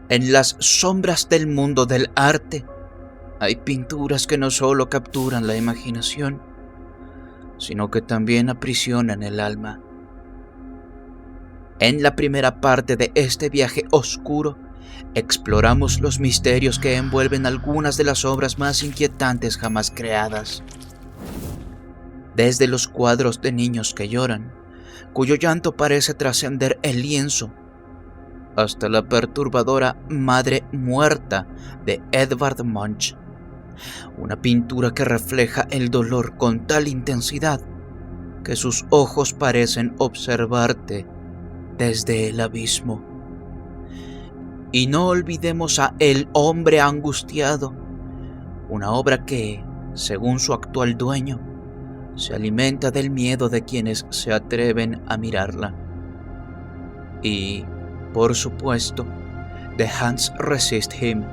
En las sombras del mundo del arte hay pinturas que no solo capturan la imaginación, sino que también aprisionan el alma. En la primera parte de este viaje oscuro, exploramos los misterios que envuelven algunas de las obras más inquietantes jamás creadas. Desde los cuadros de niños que lloran, cuyo llanto parece trascender el lienzo, hasta la perturbadora Madre Muerta de Edvard Munch, una pintura que refleja el dolor con tal intensidad que sus ojos parecen observarte desde el abismo. Y no olvidemos a El hombre angustiado, una obra que, según su actual dueño, se alimenta del miedo de quienes se atreven a mirarla. Y, por supuesto, The Hands Resist Him,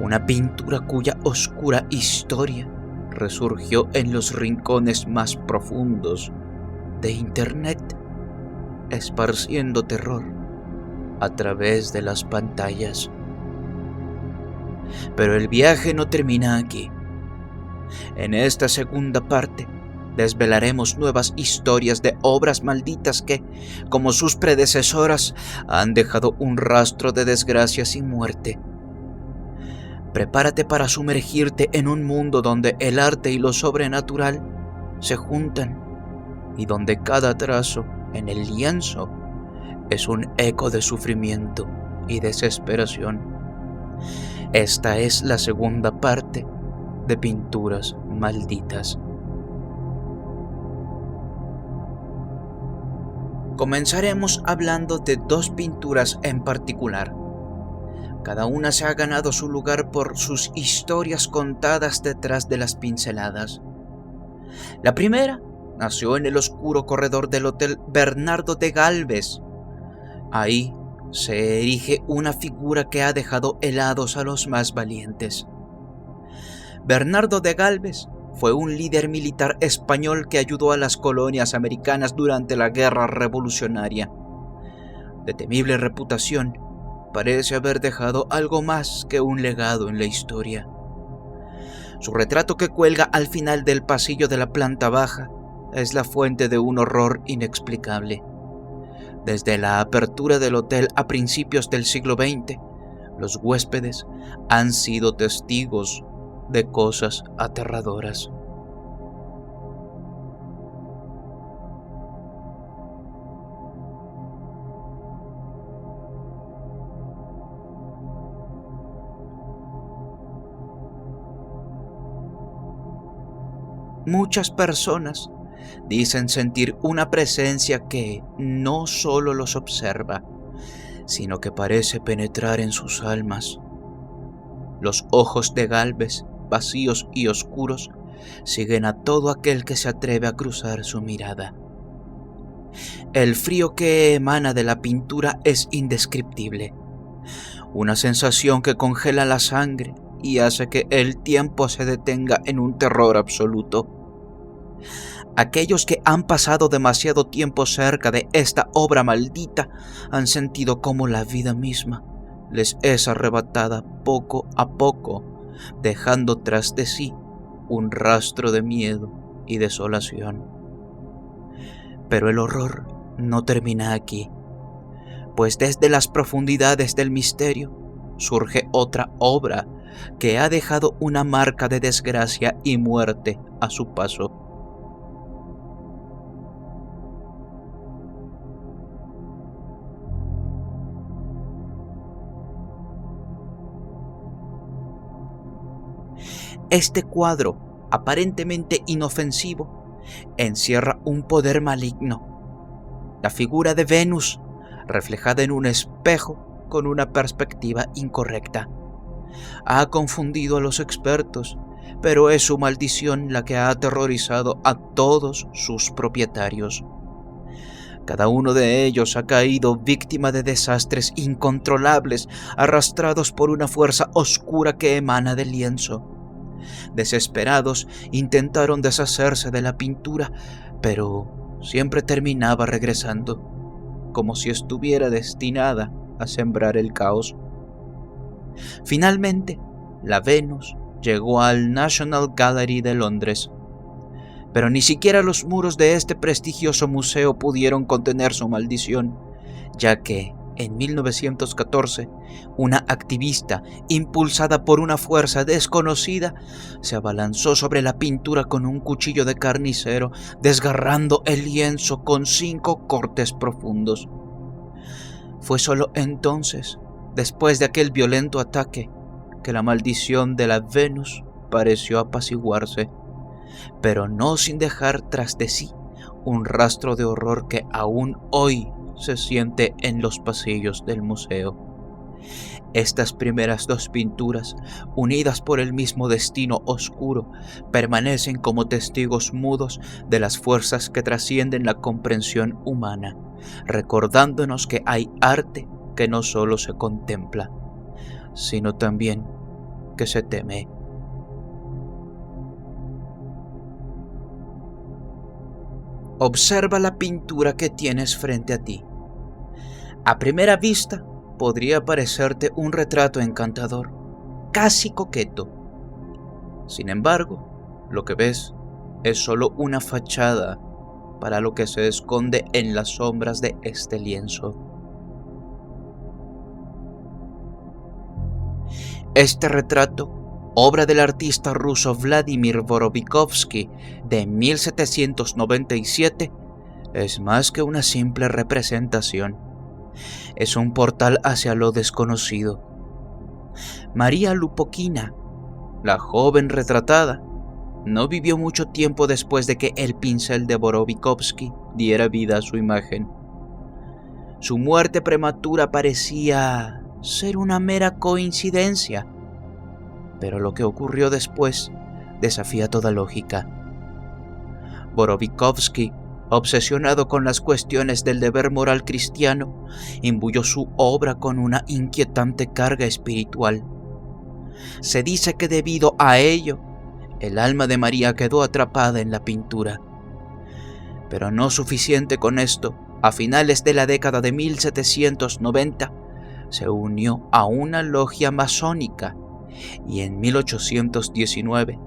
una pintura cuya oscura historia resurgió en los rincones más profundos de Internet, esparciendo terror a través de las pantallas. Pero el viaje no termina aquí. En esta segunda parte, desvelaremos nuevas historias de obras malditas que, como sus predecesoras, han dejado un rastro de desgracias y muerte. Prepárate para sumergirte en un mundo donde el arte y lo sobrenatural se juntan y donde cada trazo en el lienzo es un eco de sufrimiento y desesperación. Esta es la segunda parte de Pinturas Malditas. Comenzaremos hablando de dos pinturas en particular. Cada una se ha ganado su lugar por sus historias contadas detrás de las pinceladas. La primera nació en el oscuro corredor del Hotel Bernardo de Galvez. Ahí se erige una figura que ha dejado helados a los más valientes. Bernardo de Galvez fue un líder militar español que ayudó a las colonias americanas durante la Guerra Revolucionaria. De temible reputación, parece haber dejado algo más que un legado en la historia. Su retrato, que cuelga al final del pasillo de la planta baja, es la fuente de un horror inexplicable. Desde la apertura del hotel a principios del siglo XX, los huéspedes han sido testigos de cosas aterradoras. Muchas personas dicen sentir una presencia que no solo los observa, sino que parece penetrar en sus almas. Los ojos de Galvez, vacíos y oscuros, siguen a todo aquel que se atreve a cruzar su mirada. El frío que emana de la pintura es indescriptible, una sensación que congela la sangre y hace que el tiempo se detenga en un terror absoluto. Aquellos que han pasado demasiado tiempo cerca de esta obra maldita han sentido como la vida misma les es arrebatada poco a poco, dejando tras de sí un rastro de miedo y desolación. Pero el horror no termina aquí, pues desde las profundidades del misterio surge otra obra que ha dejado una marca de desgracia y muerte a su paso. Este cuadro, aparentemente inofensivo, encierra un poder maligno. La figura de Venus, reflejada en un espejo con una perspectiva incorrecta, ha confundido a los expertos, pero es su maldición la que ha aterrorizado a todos sus propietarios. Cada uno de ellos ha caído víctima de desastres incontrolables, arrastrados por una fuerza oscura que emana del lienzo. Desesperados, intentaron deshacerse de la pintura, pero siempre terminaba regresando, como si estuviera destinada a sembrar el caos. Finalmente, la Venus llegó al National Gallery de Londres, pero ni siquiera los muros de este prestigioso museo pudieron contener su maldición, ya que en 1914 una activista, impulsada por una fuerza desconocida, se abalanzó sobre la pintura con un cuchillo de carnicero, desgarrando el lienzo con 5 cortes profundos. Fue solo entonces, después de aquel violento ataque, que la maldición de la Venus pareció apaciguarse, pero no sin dejar tras de sí un rastro de horror que aún hoy se siente en los pasillos del museo. Estas primeras 2 pinturas, unidas por el mismo destino oscuro, permanecen como testigos mudos de las fuerzas que trascienden la comprensión humana, recordándonos que hay arte que no solo se contempla, sino también que se teme. Observa la pintura que tienes frente a ti. A primera vista, podría parecerte un retrato encantador, casi coqueto. Sin embargo, lo que ves es solo una fachada para lo que se esconde en las sombras de este lienzo. Este retrato, obra del artista ruso Vladimir Vorobikovsky de 1797, es más que una simple representación. Es un portal hacia lo desconocido. María Lupokina, la joven retratada, no vivió mucho tiempo después de que el pincel de Vorobikovsky diera vida a su imagen. Su muerte prematura parecía ser una mera coincidencia, pero lo que ocurrió después desafía toda lógica. Vorobikovsky, obsesionado con las cuestiones del deber moral cristiano, imbuyó su obra con una inquietante carga espiritual. Se dice que debido a ello, el alma de María quedó atrapada en la pintura. Pero no suficiente con esto, a finales de la década de 1790, se unió a una logia masónica y en 1819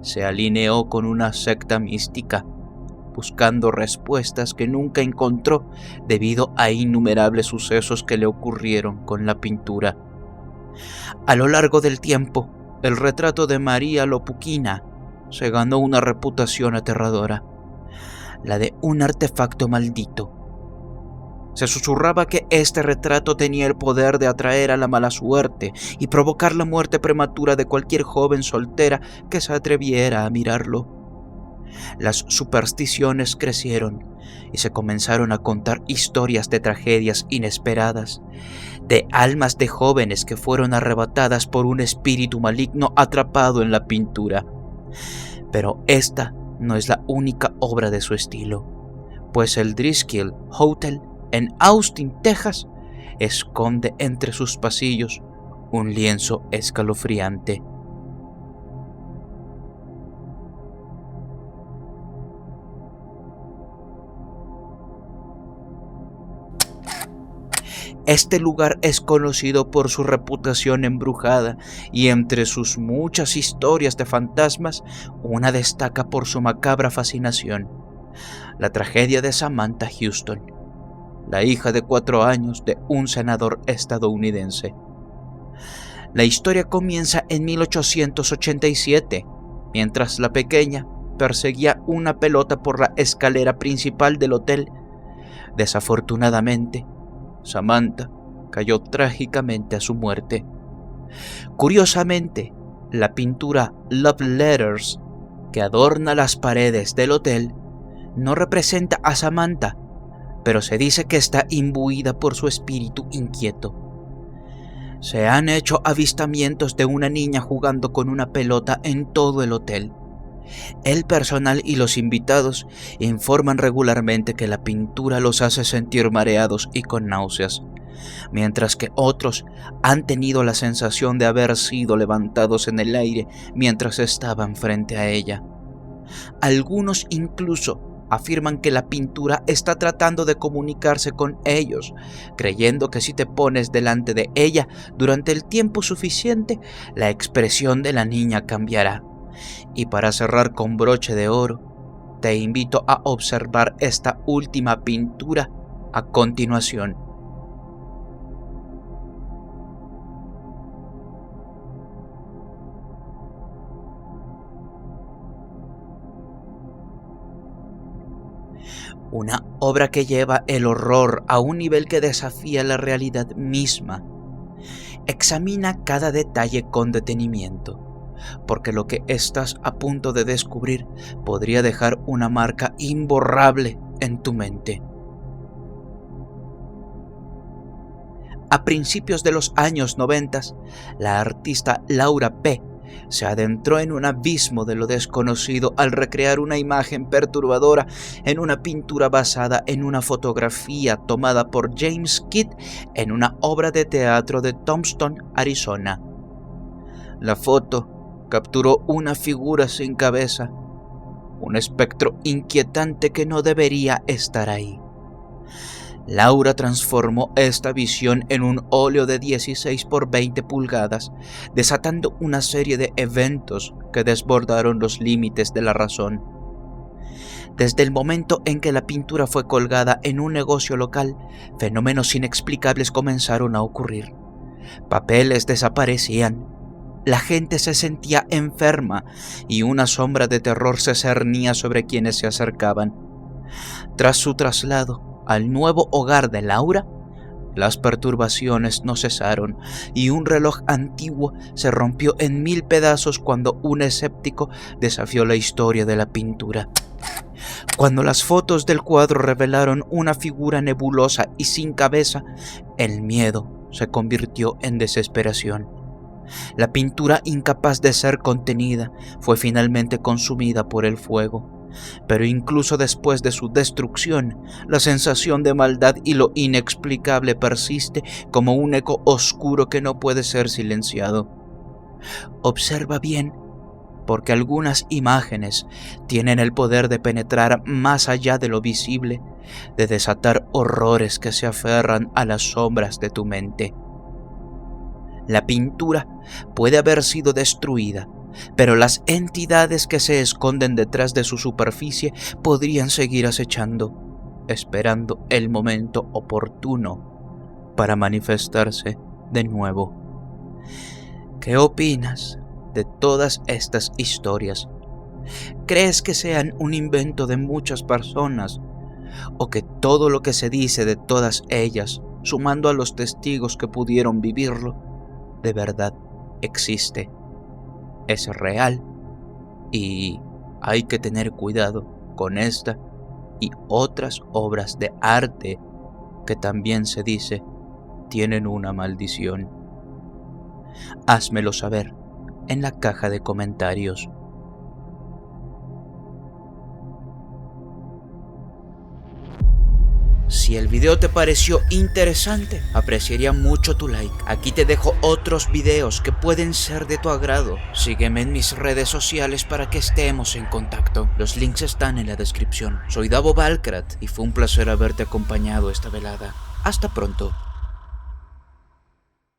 se alineó con una secta mística, buscando respuestas que nunca encontró debido a innumerables sucesos que le ocurrieron con la pintura. A lo largo del tiempo, el retrato de María Lopukina se ganó una reputación aterradora, la de un artefacto maldito. Se susurraba que este retrato tenía el poder de atraer a la mala suerte y provocar la muerte prematura de cualquier joven soltera que se atreviera a mirarlo. Las supersticiones crecieron y se comenzaron a contar historias de tragedias inesperadas, de almas de jóvenes que fueron arrebatadas por un espíritu maligno atrapado en la pintura. Pero esta no es la única obra de su estilo, pues el Driskill Hotel en Austin, Texas, esconde entre sus pasillos un lienzo escalofriante. Este lugar es conocido por su reputación embrujada y entre sus muchas historias de fantasmas, una destaca por su macabra fascinación: la tragedia de Samantha Houston, la hija de 4 años de un senador estadounidense. La historia comienza en 1887, mientras la pequeña perseguía una pelota por la escalera principal del hotel. Desafortunadamente, Samantha cayó trágicamente a su muerte. Curiosamente, la pintura Love Letters, que adorna las paredes del hotel, no representa a Samantha, pero se dice que está imbuida por su espíritu inquieto. Se han hecho avistamientos de una niña jugando con una pelota en todo el hotel. El personal y los invitados informan regularmente que la pintura los hace sentir mareados y con náuseas, mientras que otros han tenido la sensación de haber sido levantados en el aire mientras estaban frente a ella. Algunos incluso afirman que la pintura está tratando de comunicarse con ellos, creyendo que si te pones delante de ella durante el tiempo suficiente, la expresión de la niña cambiará. Y para cerrar con broche de oro, te invito a observar esta última pintura a continuación. Una obra que lleva el horror a un nivel que desafía la realidad misma. Examina cada detalle con detenimiento, porque lo que estás a punto de descubrir podría dejar una marca imborrable en tu mente. A principios de los años 90, la artista Laura P. se adentró en un abismo de lo desconocido al recrear una imagen perturbadora en una pintura basada en una fotografía tomada por James Kidd en una obra de teatro de Tombstone, Arizona. La foto capturó una figura sin cabeza, un espectro inquietante que no debería estar ahí. Laura transformó esta visión en un óleo de 16 por 20 pulgadas, desatando una serie de eventos que desbordaron los límites de la razón. Desde el momento en que la pintura fue colgada en un negocio local, fenómenos inexplicables comenzaron a ocurrir. Papeles desaparecían, la gente se sentía enferma y una sombra de terror se cernía sobre quienes se acercaban. Tras su traslado al nuevo hogar de Laura, las perturbaciones no cesaron y un reloj antiguo se rompió en 1000 pedazos cuando un escéptico desafió la historia de la pintura. Cuando las fotos del cuadro revelaron una figura nebulosa y sin cabeza, el miedo se convirtió en desesperación. La pintura, incapaz de ser contenida, fue finalmente consumida por el fuego. Pero incluso después de su destrucción, la sensación de maldad y lo inexplicable persiste como un eco oscuro que no puede ser silenciado. Observa bien, porque algunas imágenes tienen el poder de penetrar más allá de lo visible, de desatar horrores que se aferran a las sombras de tu mente. La pintura puede haber sido destruida, pero las entidades que se esconden detrás de su superficie podrían seguir acechando, esperando el momento oportuno para manifestarse de nuevo. ¿Qué opinas de todas estas historias? ¿Crees que sean un invento de muchas personas o que todo lo que se dice de todas ellas, sumando a los testigos que pudieron vivirlo, de verdad existe? Es real y hay que tener cuidado con esta y otras obras de arte que también se dice tienen una maldición. Házmelo saber en la caja de comentarios. Si el video te pareció interesante, apreciaría mucho tu like. Aquí te dejo otros videos que pueden ser de tu agrado. Sígueme en mis redes sociales para que estemos en contacto. Los links están en la descripción. Soy Davo Valkrat y fue un placer haberte acompañado esta velada. Hasta pronto.